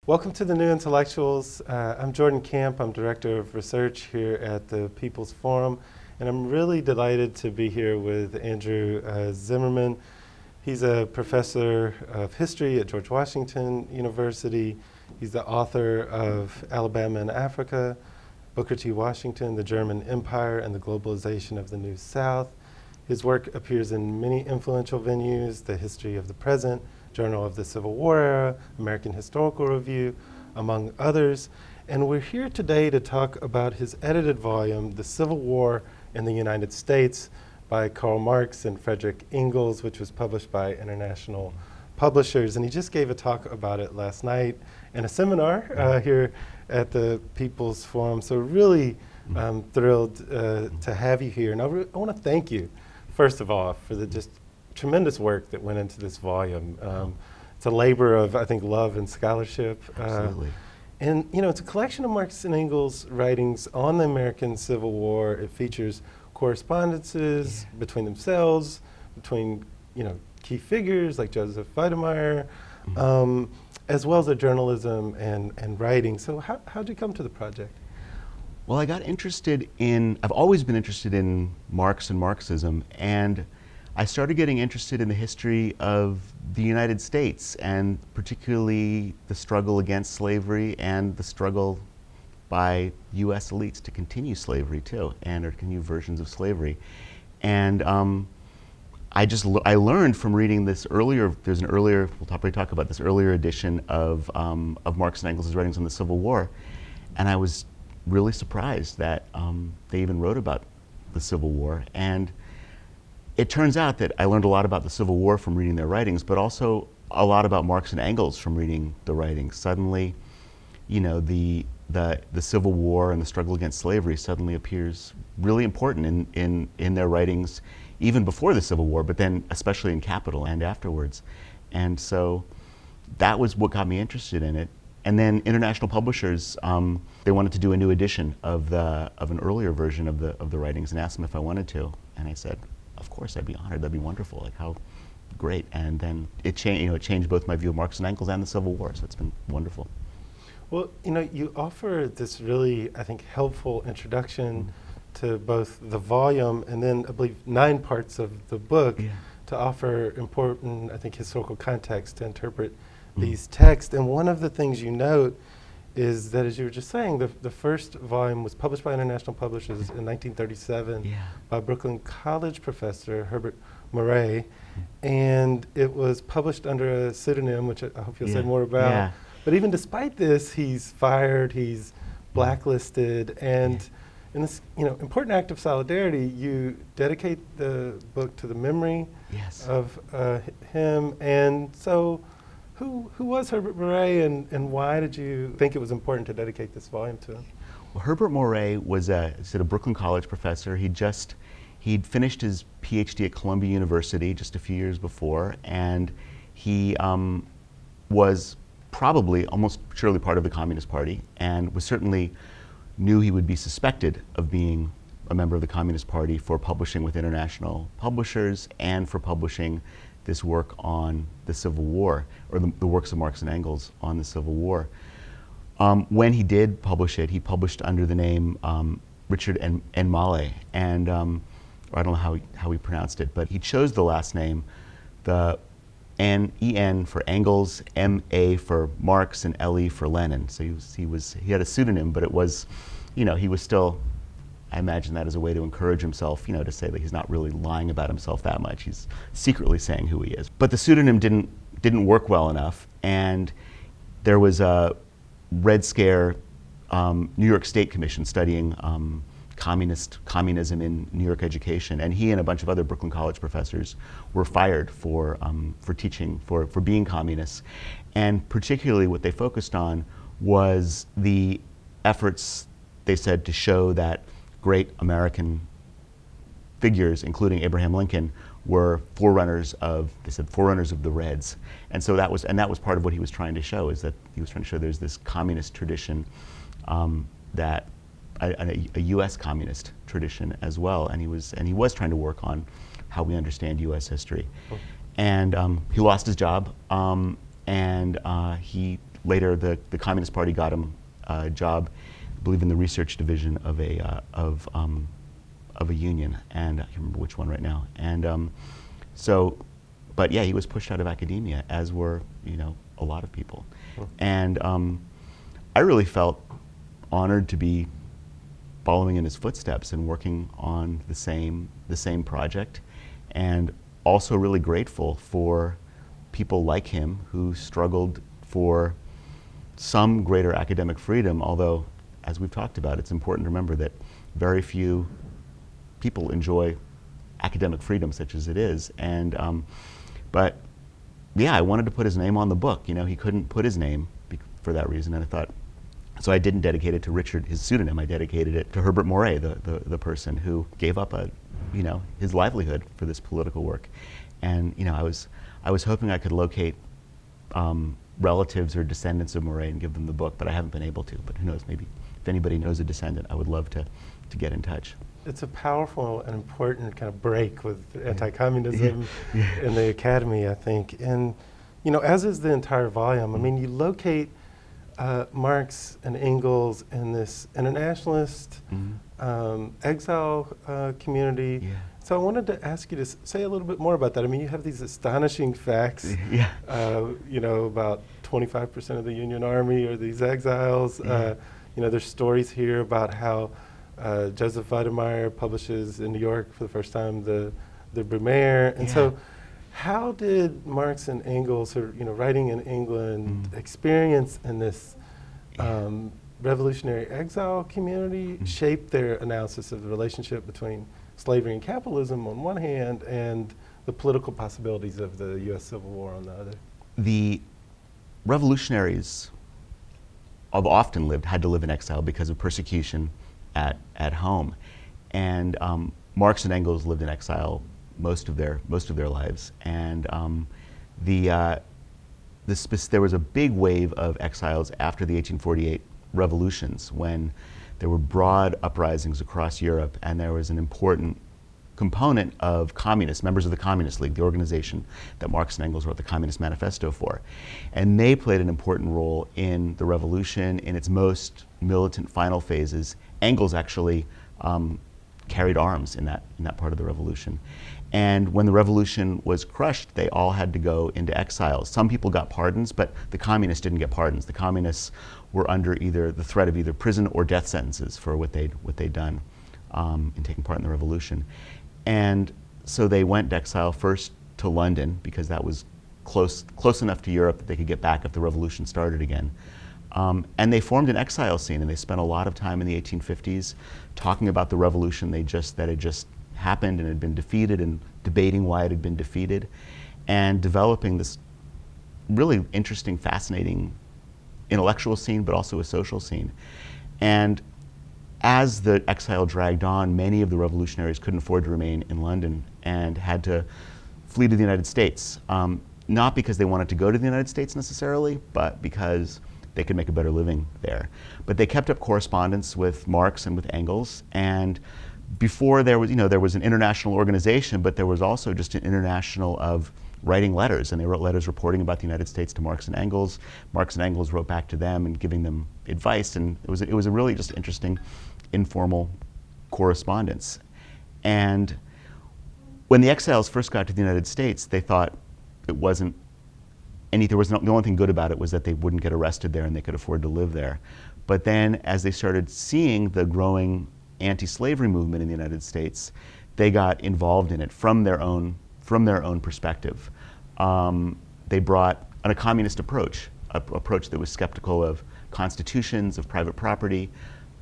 Welcome to the New Intellectuals. I'm Jordan Camp. I'm Director of Research here at the People's Forum, and I'm really delighted to be here with Andrew Zimmerman. He's a professor of history at George Washington University. He's the author of Alabama and Africa, Booker T. Washington, The German Empire and the Globalization of the New South. His work appears in many influential venues: The History of the Present, Journal of the Civil War Era, American Historical Review, among others. And we're here today to talk about his edited volume, The Civil War in the United States, by Karl Marx and Friedrich Engels, which was published by International Publishers. And he just gave a talk about it last night in a seminar here at the People's Forum. So really thrilled to have you here. And I want to thank you, first of all, for the just tremendous work that went into this volume. It's a labor of, I think, love and scholarship. Absolutely. And, you know, it's a collection of Marx and Engels' writings on the American Civil War. It features correspondences between themselves, between, you know, key figures like Joseph Myer, as well as their journalism and writing. So how'd you come to the project? Well, I got interested I've always been interested in Marx and Marxism, and I started getting interested in the history of the United States, and particularly the struggle against slavery and the struggle by U.S. elites to continue slavery too, and or continue versions of slavery. And I learned from reading this earlier. There's an earlier. We'll probably talk about this earlier edition of Marx and Engels' writings on the Civil War, and I was really surprised that they even wrote about the Civil War. And it turns out that I learned a lot about the Civil War from reading their writings, but also a lot about Marx and Engels from reading the writings. Suddenly, you know, the Civil War and the struggle against slavery suddenly appears really important in their writings, even before the Civil War, but then especially in Capital and afterwards. And so that was what got me interested in it. And then International Publishers, they wanted to do a new edition of an earlier version of the writings, and asked them if I wanted to, and I said, of course, I'd be honored. That'd be wonderful. Like, how great! And then it changed both my view of Marx and Engels and the Civil War. So it's been wonderful. Well, you know, you offer this really, I think, helpful introduction to both the volume and then, I believe, 9 parts of the book to offer important, I think, historical context to interpret these texts. And one of the things you note is that, as you were just saying, the first volume was published by International Publishers in 1937 by Brooklyn College professor Herbert Marais, and it was published under a pseudonym, which I hope you'll say more about. But even despite this, he's fired, he's blacklisted, and in this, you know, important act of solidarity, you dedicate the book to the memory of him. And so, who was Herbert Marais, and why did you think it was important to dedicate this volume to him? Well, Herbert Marais was a Brooklyn College professor. He'd finished his PhD at Columbia University just a few years before, and he was probably almost surely part of the Communist Party, and was certainly knew he would be suspected of being a member of the Communist Party for publishing with International Publishers and for publishing this work on the Civil War, or the works of Marx and Engels on the Civil War. When he did publish it, he published under the name Richard N. Marais, and I don't know how he pronounced it, but he chose the last name, the E-N for Engels, M-A for Marx, and L-E for Lenin. So he had a pseudonym, but it was, you know, he was still, I imagine that as a way to encourage himself, you know, to say that he's not really lying about himself that much. He's secretly saying who he is. But the pseudonym didn't work well enough, and there was a Red Scare New York State Commission studying communism in New York education, and he and a bunch of other Brooklyn College professors were fired for teaching, for being communists. And particularly what they focused on was the efforts, they said, to show that great American figures, including Abraham Lincoln, were forerunners of the Reds. And so that was part of what he was trying to show, is that he was trying to show there's this communist tradition, that a U.S. communist tradition as well, and he was trying to work on how we understand U.S. history. And he lost his job, and he later the Communist Party got him a job, I believe, in the research division of a union, and I can't remember which one right now. And but yeah, he was pushed out of academia, as were a lot of people. And I really felt honored to be following in his footsteps and working on the same project, and also really grateful for people like him who struggled for some greater academic freedom, although, as we've talked about, it's important to remember that very few people enjoy academic freedom such as it is. And but yeah, I wanted to put his name on the book. He couldn't put his name for that reason, and I thought, so I didn't dedicate it to Richard, his pseudonym. I dedicated it to Herbert Marais, the person who gave up his livelihood for this political work. And I was hoping I could locate relatives or descendants of Marais and give them the book, but I haven't been able to. But who knows? Maybe if anybody knows a descendant, I would love to get in touch. It's a powerful and important kind of break with anti-communism in the academy, I think. And as is the entire volume. I mean, you locate Marx and Engels in this internationalist exile community. Yeah. So I wanted to ask you to say a little bit more about that. I mean, you have these astonishing facts, about 25% of the Union Army are these exiles. Yeah. There's stories here about how Joseph Vitae publishes in New York for the first time the Brumaire. And so how did Marx and Engels, or writing in England, experience in this revolutionary exile community shape their analysis of the relationship between slavery and capitalism on one hand and the political possibilities of the U.S. Civil War on the other? The revolutionaries often had to live in exile because of persecution at home, and Marx and Engels lived in exile most of their lives, and there was a big wave of exiles after the 1848 revolutions, when there were broad uprisings across Europe, and there was an important component of communists, members of the Communist League, the organization that Marx and Engels wrote the Communist Manifesto for. And they played an important role in the revolution in its most militant final phases. Engels actually carried arms in that part of the revolution. And when the revolution was crushed, they all had to go into exile. Some people got pardons, but the communists didn't get pardons. The communists were under either the threat of either prison or death sentences for what they'd done in taking part in the revolution. And so they went to exile first to London, because that was close enough to Europe that they could get back if the revolution started again. And they formed an exile scene, and they spent a lot of time in the 1850s talking about the revolution that had just happened and had been defeated, and debating why it had been defeated, and developing this really interesting, fascinating intellectual scene, but also a social scene. And as the exile dragged on, many of the revolutionaries couldn't afford to remain in London and had to flee to the United States, not because they wanted to go to the United States necessarily, but because they could make a better living there. But they kept up correspondence with Marx and with Engels, and before there was an international organization, but there was also just an international of writing letters, and they wrote letters reporting about the United States to Marx and Engels. Marx and Engels wrote back to them and giving them advice, and it was a really just interesting, informal correspondence. And when the exiles first got to the United States, they thought it wasn't the only thing good about it was that they wouldn't get arrested there and they could afford to live there. But then, as they started seeing the growing anti-slavery movement in the United States, they got involved in it from their own perspective. They brought a communist approach that was skeptical of constitutions, of private property,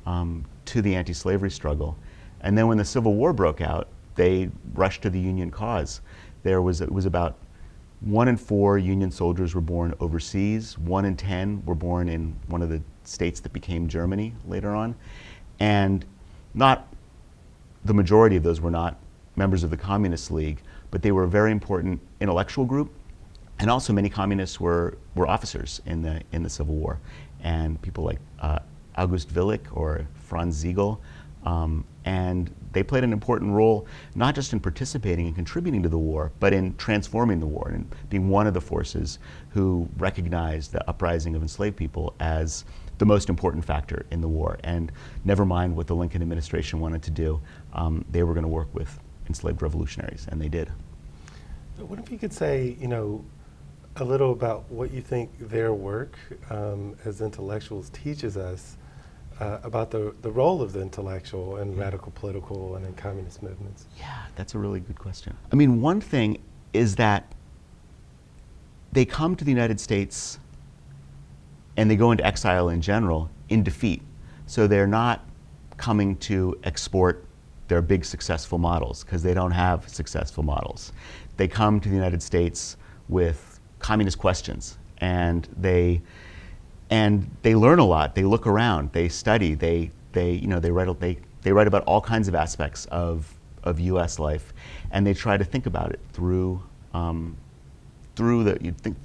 to the anti-slavery struggle. And then when the Civil War broke out, they rushed to the Union cause. It was about 1 in 4 Union soldiers were born overseas. 1 in 10 were born in one of the states that became Germany later on. And not the majority of those were not members of the Communist League, but they were a very important intellectual group. And also many communists were officers in the Civil War. And people like August Willich or Franz Siegel And they played an important role, not just in participating and contributing to the war, but in transforming the war and being one of the forces who recognized the uprising of enslaved people as the most important factor in the war. And never mind what the Lincoln administration wanted to do, they were going to work with enslaved revolutionaries, and they did. What if you could say, a little about what you think their work as intellectuals teaches us about the role of the intellectual in radical political and in communist movements? Yeah, that's a really good question. I mean, one thing is that they come to the United States and they go into exile in general in defeat. So they're not coming to export their big successful models, because they don't have successful models. They come to the United States with communist questions, and they learn a lot. They look around, they study, they write about all kinds of aspects of U.S. life, and they try to think about it through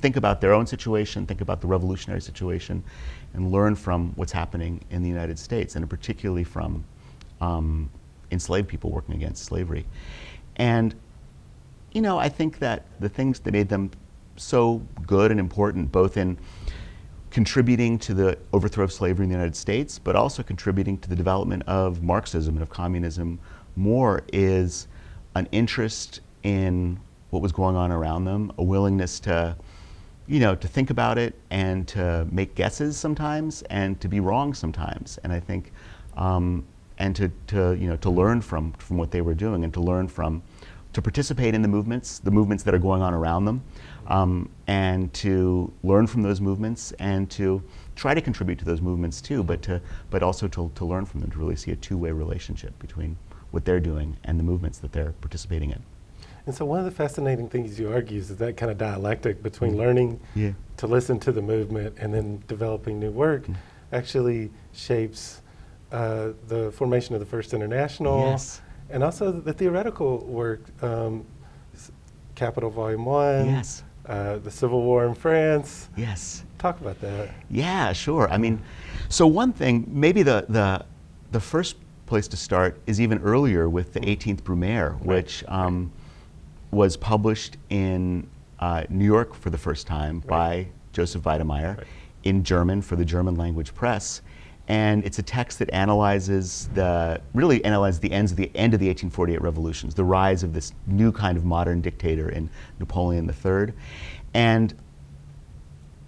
think about their own situation, think about the revolutionary situation, and learn from what's happening in the United States, and particularly from enslaved people working against slavery. And I think that the things that made them so good and important, both in contributing to the overthrow of slavery in the United States, but also contributing to the development of Marxism and of communism more, is an interest in what was going on around them, a willingness to think about it and to make guesses sometimes and to be wrong sometimes. And I think, and to learn from what they were doing, and to participate in the movements that are going on around them, and to learn from those movements and to try to contribute to those movements too, but also to learn from them, to really see a two-way relationship between what they're doing and the movements that they're participating in. And so one of the fascinating things you argue is that kind of dialectic between learning to listen to the movement and then developing new work actually shapes the formation of the First International. Yes. And also the theoretical work, Capital Volume 1, Yes. The Civil War in France. Yes. Talk about that. Yeah, sure. I mean, so one thing, maybe the first place to start is even earlier with the 18th Brumaire, which was published in New York for the first time by Joseph vitae Myer in German for the German language press. And it's a text that analyzes the end of the 1848 revolutions, the rise of this new kind of modern dictator in Napoleon III. And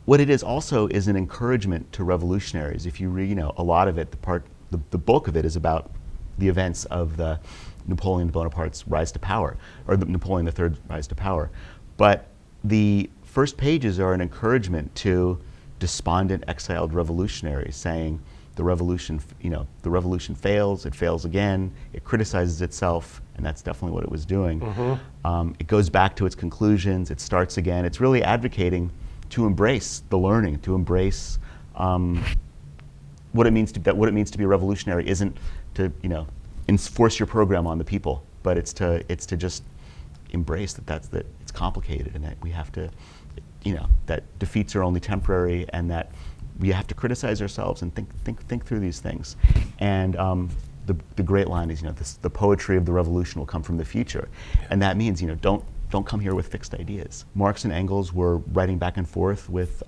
what it is also is an encouragement to revolutionaries. If you read, a lot of it, the bulk of it is about the events of the Napoleon Bonaparte's rise to power, or the Napoleon III's rise to power. But the first pages are an encouragement to despondent exiled revolutionaries, saying, the revolution fails, it fails again, it criticizes itself, and that's definitely what it was doing. It goes back to its conclusions, it starts again. It's really advocating to embrace the learning, to embrace what it means to be a revolutionary isn't to enforce your program on the people, but it's to just embrace that it's complicated, and that we have to, that defeats are only temporary, and that we have to criticize ourselves and think through these things. And the great line is, the poetry of the revolution will come from the future, and that means, don't come here with fixed ideas. Marx and Engels were writing back and forth with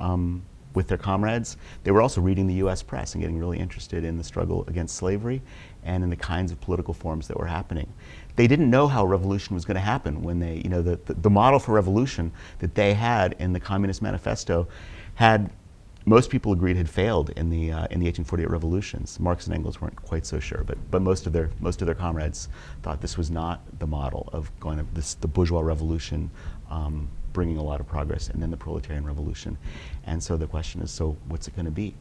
their comrades. They were also reading the U.S. press and getting really interested in the struggle against slavery and in the kinds of political forms that were happening. They didn't know how revolution was going to happen when they, the model for revolution that they had in the Communist Manifesto had, most people agreed, had failed in the 1848 revolutions. Marx and Engels weren't quite so sure, but most of their comrades thought this was not the model of the bourgeois revolution, bringing a lot of progress, and then the proletarian revolution. And so the question is, so what's it going to be?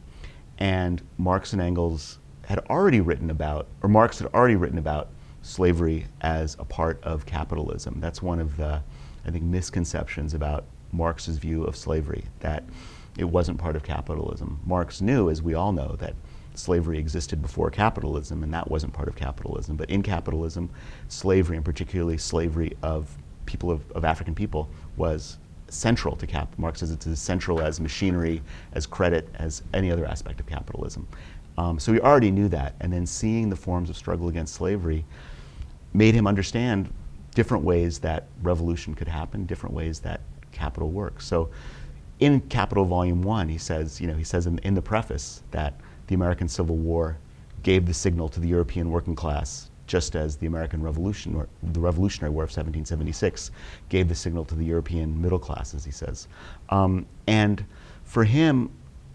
And Marx and Engels had already written about, or Marx had already written about slavery as a part of capitalism. That's one of the, I think, misconceptions about Marx's view of slavery, that it wasn't part of capitalism. Marx knew, as we all know, that slavery existed before capitalism, and that wasn't part of capitalism. But in capitalism, slavery, and particularly slavery of people of African people, was central to Marx says it's as central as machinery, as credit, as any other aspect of capitalism. So he already knew that, and then seeing the forms of struggle against slavery made him understand different ways that revolution could happen, different ways that capital works. So in Capital Volume 1, he says in the preface that the American Civil War gave the signal to the European working class, just as the American Revolution, or the Revolutionary War of 1776, gave the signal to the European middle classes, he says. And for him,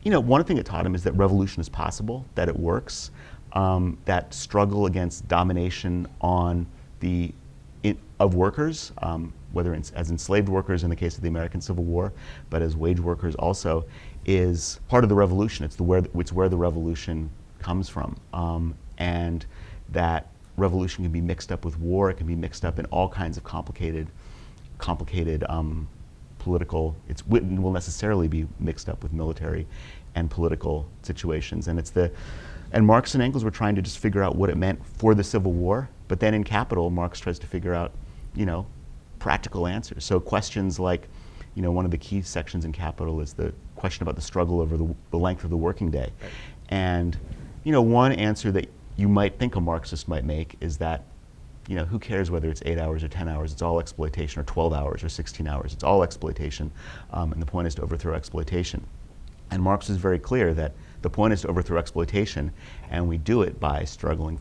one thing it taught him is that revolution is possible, that it works, that struggle against domination of workers, whether it's as enslaved workers in the case of the American Civil War, but as wage workers also, is part of the revolution. It's where the revolution comes from, and that revolution can be mixed up with war. It can be mixed up in all kinds of complicated political. It will necessarily be mixed up with military and political situations. And Marx and Engels were trying to just figure out what it meant for the Civil War. But then in Capital, Marx tries to figure out, practical answers. So questions like, one of the key sections in Capital is the question about the struggle over the length of the working day. Right. And, one answer that you might think a Marxist might make is that, who cares whether it's 8 hours or 10 hours? It's all exploitation, or 12 hours or 16 hours. It's all exploitation, and the point is to overthrow exploitation. And Marx is very clear that the point is to overthrow exploitation, and we do it by struggling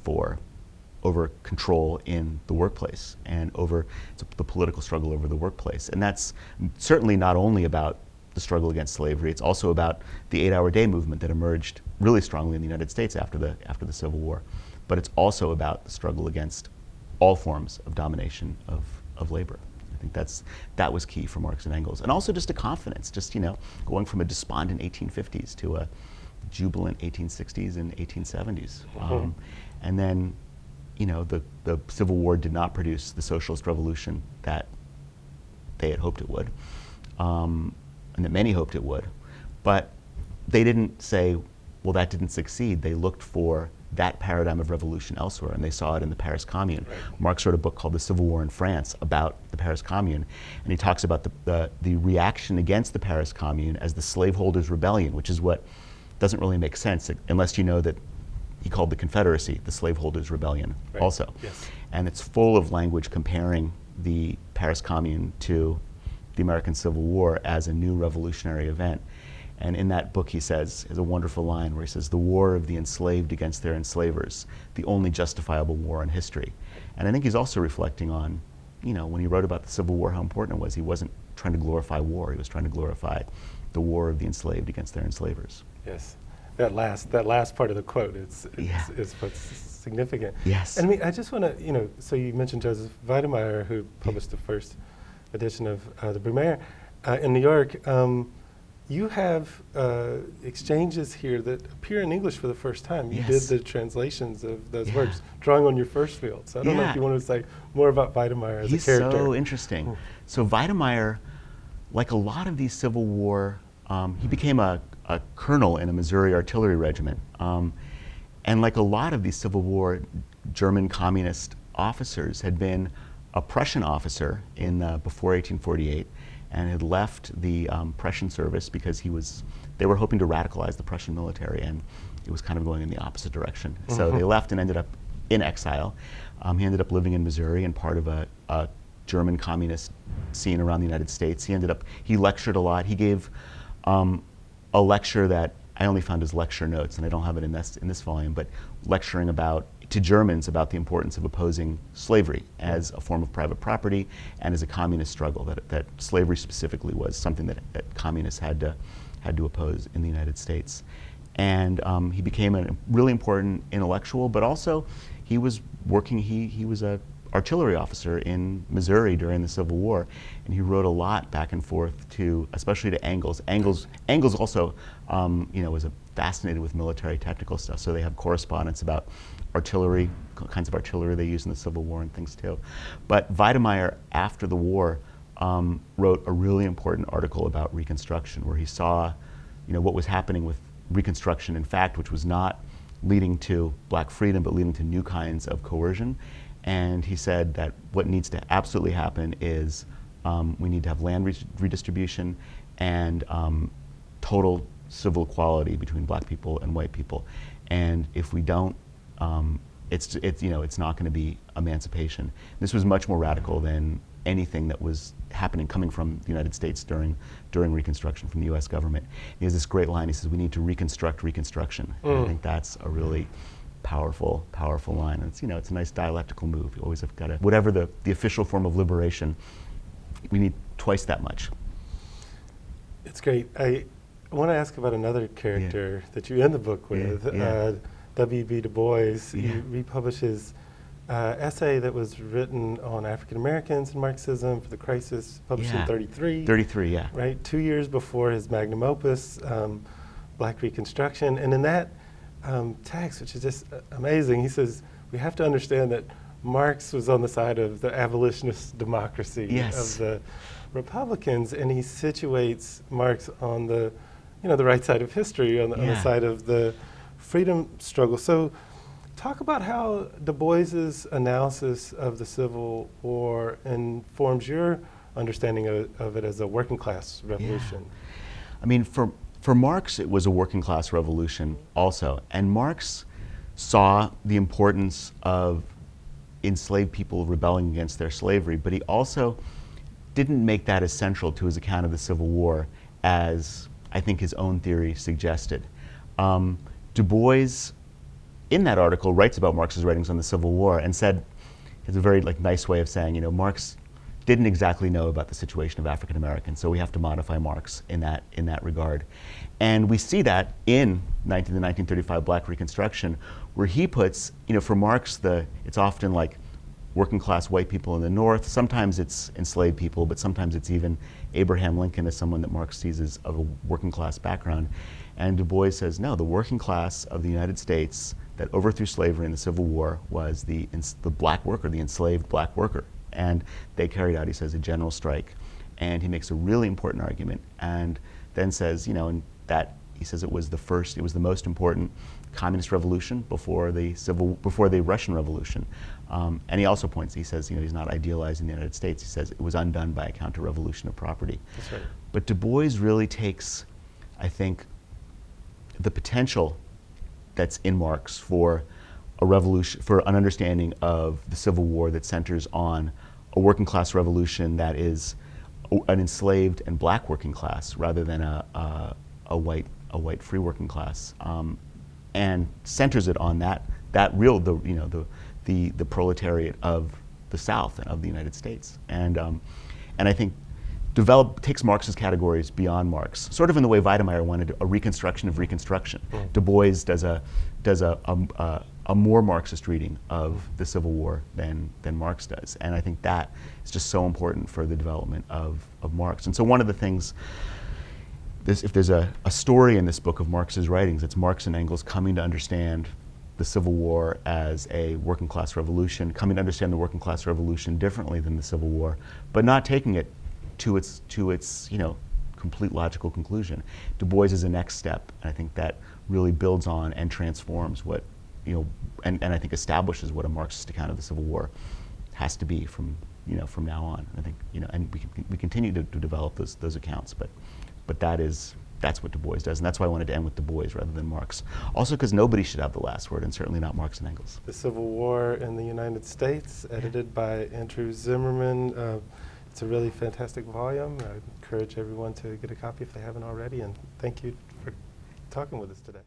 over control in the workplace and over the political struggle over the workplace. And that's certainly not only about the struggle against slavery, it's also about the 8-hour day movement that emerged really strongly in the United States after the Civil War. But it's also about the struggle against all forms of domination of labor. I think that was key for Marx and Engels. And also just a confidence, going from a despondent 1850s to a jubilant 1860s and 1870s. And then, the Civil War did not produce the socialist revolution that they had hoped it would, and that many hoped it would. But they didn't say, well, that didn't succeed. They looked for that paradigm of revolution elsewhere, and they saw it in the Paris Commune. Right. Marx wrote a book called The Civil War in France about the Paris Commune, and he talks about the reaction against the Paris Commune as the slaveholders' rebellion, which is what doesn't really make sense unless you know that he called the Confederacy the slaveholders' rebellion, right. Also. Yes. And it's full of language comparing the Paris Commune to the American Civil War as a new revolutionary event. And in that book, he says, has a wonderful line where he says, "The war of the enslaved against their enslavers, the only justifiable war in history." And I think he's also reflecting on, when he wrote about the Civil War, how important it was. He wasn't trying to glorify war. He was trying to glorify the war of the enslaved against their enslavers. Yes. That last part of the quote is what's significant. Yes. And I just want to, so you mentioned Joseph Vitae, who published the first edition of the Brumaire in New York. You have exchanges here that appear in English for the first time. You did the translations of those works, drawing on your first field. So I don't know if you want to say more about Vitae as He's a character. So interesting. Ooh. So Vitae, like a lot of these Civil War, he became a colonel in a Missouri artillery regiment. And like a lot of these Civil War German communist officers, had been a Prussian officer before 1848, and had left the Prussian service because they were hoping to radicalize the Prussian military, and it was kind of going in the opposite direction. Mm-hmm. So they left and ended up in exile. He ended up living in Missouri and part of a German communist scene around the United States. He lectured a lot. He gave a lecture that I only found his lecture notes, and I don't have it in this volume, but lecturing to Germans about the importance of opposing slavery as a form of private property and as a communist struggle, that slavery specifically was something that communists had to oppose in the United States. And he became a really important intellectual, but also he was a artillery officer in Missouri during the Civil War, and he wrote a lot back and forth especially to Engels. Engels also, was fascinated with military technical stuff, so they have correspondence about artillery, kinds of artillery they used in the Civil War and things too. But Vitae, after the war, wrote a really important article about Reconstruction, where he saw, what was happening with Reconstruction, in fact, which was not leading to black freedom, but leading to new kinds of coercion. And he said that what needs to absolutely happen is we need to have land redistribution and total civil equality between black people and white people. And if we don't, it's not going to be emancipation. This was much more radical than anything that was happening coming from the United States during Reconstruction from the U.S. government. He has this great line. He says, "We need to reconstruct Reconstruction." And I think that's a really powerful line. And it's it's a nice dialectical move. You always have got to, whatever the official form of liberation, we need twice that much. It's great. I want to ask about another character that you end the book with, W.B. Du Bois. He republishes essay that was written on African Americans and Marxism for the Crisis, published in 33. 33, yeah. Right, 2 years before his magnum opus, Black Reconstruction. And in that text, which is just amazing, he says, we have to understand that Marx was on the side of the abolitionist democracy of the Republicans, and he situates Marx on the, the right side of history, on the side of the freedom struggle. So talk about how Du Bois's analysis of the Civil War informs your understanding of it as a working class revolution. I mean, for Marx, it was a working class revolution also. And Marx saw the importance of enslaved people rebelling against their slavery, but he also didn't make that as central to his account of the Civil War as I think his own theory suggested. Du Bois, in that article, writes about Marx's writings on the Civil War and said, it's a very nice way of saying, Marx didn't exactly know about the situation of African Americans, so we have to modify Marx in that regard. And we see that in the 1935 Black Reconstruction, where he puts, for Marx, it's often like working class white people in the North. Sometimes it's enslaved people, but sometimes it's even Abraham Lincoln as someone that Marx sees as of a working class background. And Du Bois says, no, the working class of the United States that overthrew slavery in the Civil War was the black worker, the enslaved black worker. And they carried out, he says, a general strike. And he makes a really important argument, and then says, and that he says it was the most important communist revolution before the Russian Revolution. And he also points, he says, he's not idealizing the United States. He says it was undone by a counter-revolution of property. That's right. But Du Bois really takes, I think, the potential that's in Marx for a revolution, for an understanding of the Civil War that centers on a working class revolution that is an enslaved and black working class rather than a white free working class, and centers it on the proletariat of the South and of the United States, and I think takes Marx's categories beyond Marx, sort of in the way Vitae wanted a reconstruction of Reconstruction. Du Bois does a more Marxist reading of the Civil War than Marx does, and I think that is just so important for the development of Marx. And so one of the things, if there's a story in this book of Marx's writings, it's Marx and Engels coming to understand the Civil War as a working class revolution, coming to understand the working class revolution differently than the Civil War, but not taking it to its complete logical conclusion. Du Bois is a next step, and I think that really builds on and transforms what and I think establishes what a Marxist account of the Civil War has to be from now on. I think and we continue to develop those accounts, but that's what Du Bois does, and that's why I wanted to end with Du Bois rather than Marx. Also, because nobody should have the last word, and certainly not Marx and Engels. The Civil War in the United States, edited by Andrew Zimmerman. It's a really fantastic volume. I encourage everyone to get a copy if they haven't already, and thank you for talking with us today.